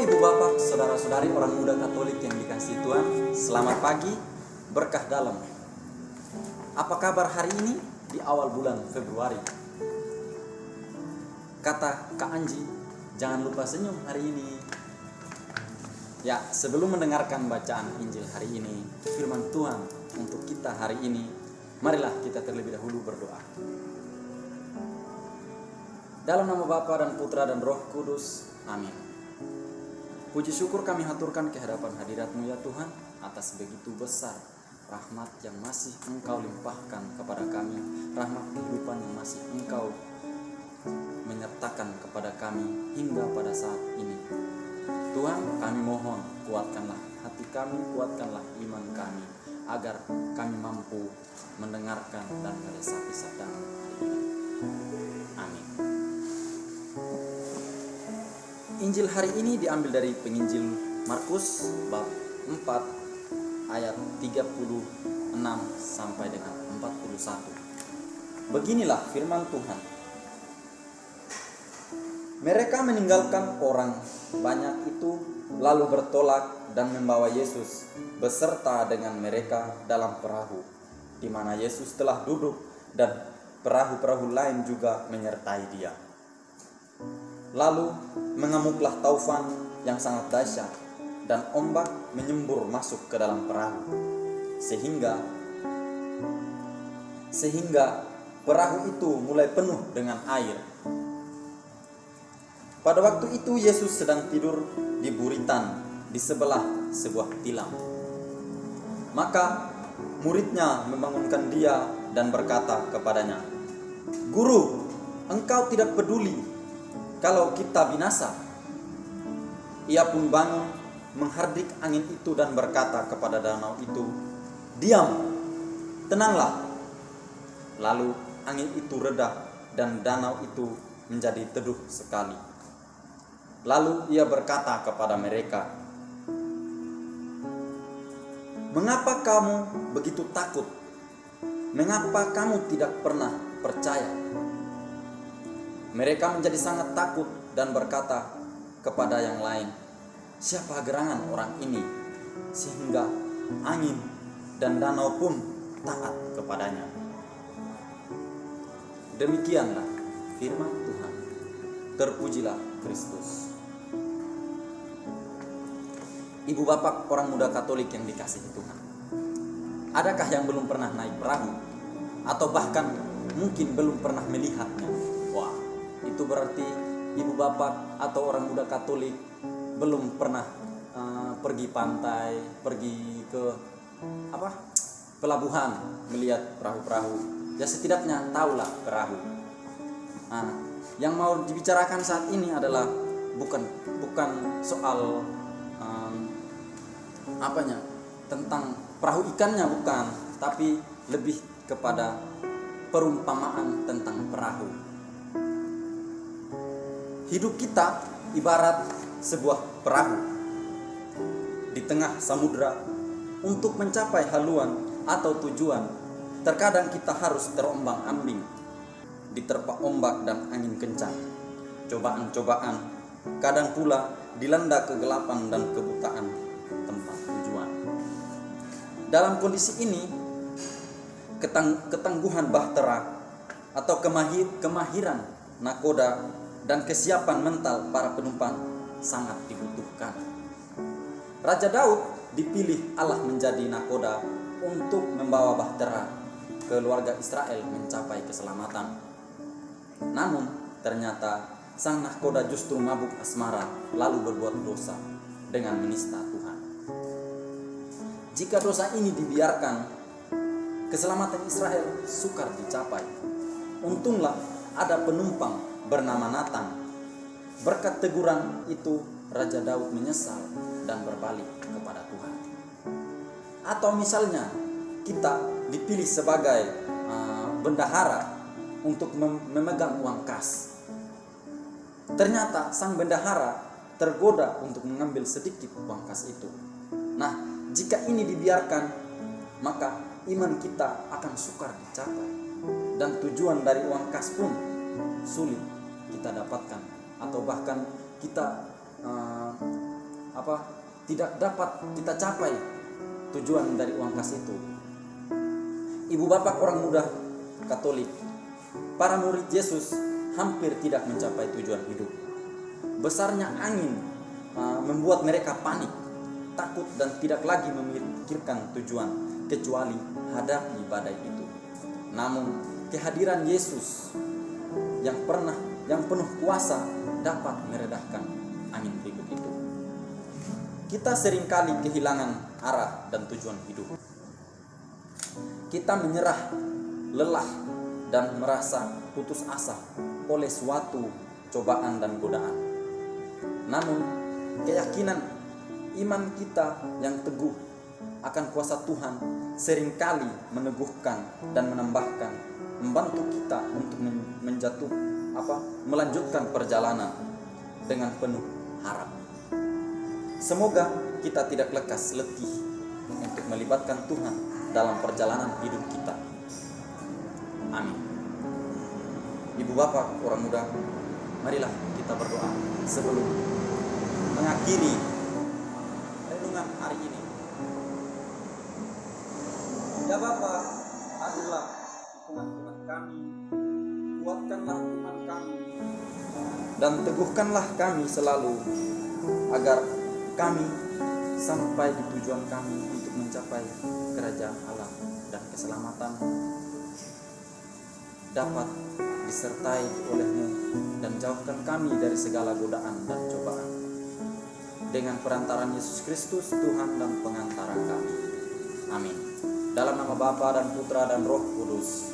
Ibu bapak, saudara-saudari orang muda Katolik yang dikasihi Tuhan, selamat pagi, berkah dalam. Apa kabar hari ini di awal bulan Februari? Kata Kak Anji, jangan lupa senyum hari ini. Ya, sebelum mendengarkan bacaan Injil hari ini, firman Tuhan untuk kita hari ini, marilah kita terlebih dahulu berdoa. Dalam nama Bapa dan Putra dan Roh Kudus, amin. Puji syukur kami haturkan kehadapan hadirat-Mu ya Tuhan, atas begitu besar rahmat yang masih Engkau limpahkan kepada kami, rahmat kehidupan yang masih Engkau menyertakan kepada kami hingga pada saat ini. Tuhan, kami mohon kuatkanlah hati kami, kuatkanlah iman kami, agar kami mampu mendengarkan dan meresapi sabda hari ini. Amin. Injil hari ini diambil dari penginjil Markus bab 4 ayat 36 sampai dengan 41. Beginilah firman Tuhan. Mereka meninggalkan orang banyak itu lalu bertolak dan membawa Yesus beserta dengan mereka dalam perahu, di mana Yesus telah duduk dan perahu-perahu lain juga menyertai dia. Lalu mengamuklah taufan yang sangat dahsyat dan ombak menyembur masuk ke dalam perahu sehingga perahu itu mulai penuh dengan air. Pada waktu itu Yesus sedang tidur di buritan di sebelah sebuah tilam. Maka muridnya membangunkan dia dan berkata kepadanya, "Guru, engkau tidak peduli kalau kita binasa?" Ia pun bangun, menghardik angin itu dan berkata kepada danau itu, "Diam, tenanglah." Lalu angin itu reda dan danau itu menjadi teduh sekali. Lalu ia berkata kepada mereka, "Mengapa kamu begitu takut? Mengapa kamu tidak pernah percaya?" Mereka menjadi sangat takut dan berkata kepada yang lain, "Siapa gerangan orang ini sehingga angin dan danau pun taat kepadanya?" Demikianlah firman Tuhan. Terpujilah Kristus. Ibu bapak orang muda Katolik yang dikasihi Tuhan, adakah yang belum pernah naik perahu atau bahkan mungkin belum pernah melihatnya? Wah, itu berarti ibu bapak atau orang muda Katolik belum pernah pergi pantai, pergi ke pelabuhan melihat perahu-perahu. Ya setidaknya tahulah perahu. Nah, yang mau dibicarakan saat ini adalah bukan soal tentang perahu ikannya, bukan, tapi lebih kepada perumpamaan tentang perahu. Hidup kita ibarat sebuah perahu di tengah samudra. Untuk mencapai haluan atau tujuan, terkadang kita harus terombang-ambing, diterpa ombak dan angin kencang, cobaan-cobaan, kadang pula dilanda kegelapan dan kebutaan tempat tujuan. Dalam kondisi ini, ketangguhan bahtera atau kemahiran nakoda dan kesiapan mental para penumpang sangat dibutuhkan. Raja Daud dipilih Allah menjadi nakoda untuk membawa bahtera keluarga Israel mencapai keselamatan. Namun ternyata sang nakoda justru mabuk asmara lalu berbuat dosa dengan menista Tuhan. Jika dosa ini dibiarkan, keselamatan Israel sukar dicapai. Untunglah ada penumpang bernama Natan. Berkat teguran itu Raja Daud menyesal dan berbalik kepada Tuhan. Atau misalnya kita dipilih sebagai bendahara untuk memegang uang kas. Ternyata sang bendahara tergoda untuk mengambil sedikit uang kas itu. Nah, jika ini dibiarkan, maka iman kita akan sukar dicapai, dan tujuan dari uang kas pun sulit kita dapatkan, atau bahkan kita tidak dapat kita capai tujuan dari uang kas itu. Ibu bapak orang muda Katolik, para murid Yesus hampir tidak mencapai tujuan hidup. Besarnya angin membuat mereka panik, takut, dan tidak lagi memikirkan tujuan kecuali hadapi badai itu. Namun kehadiran Yesus yang penuh kuasa dapat meredahkan angin ribut itu. Kita seringkali kehilangan arah dan tujuan hidup. Kita menyerah, lelah, dan merasa putus asa oleh suatu cobaan dan godaan. Namun keyakinan iman kita yang teguh akan kuasa Tuhan seringkali meneguhkan dan membantu kita untuk melanjutkan perjalanan dengan penuh harap. Semoga kita tidak lekas letih untuk melibatkan Tuhan dalam perjalanan hidup kita. Amin. Ibu bapak orang muda, marilah kita berdoa sebelum mengakhiri renungan hari ini. Ya Bapa, hadirlah di tengah-tengah kami, kuatkanlah iman kami, dan teguhkanlah kami selalu, agar kami sampai di tujuan kami untuk mencapai kerajaan Allah dan keselamatan dapat disertai oleh-Mu, dan jauhkan kami dari segala godaan dan cobaan. Dengan perantaraan Yesus Kristus, Tuhan dan pengantara kami. Amin. Dalam nama Bapa dan Putra dan Roh Kudus.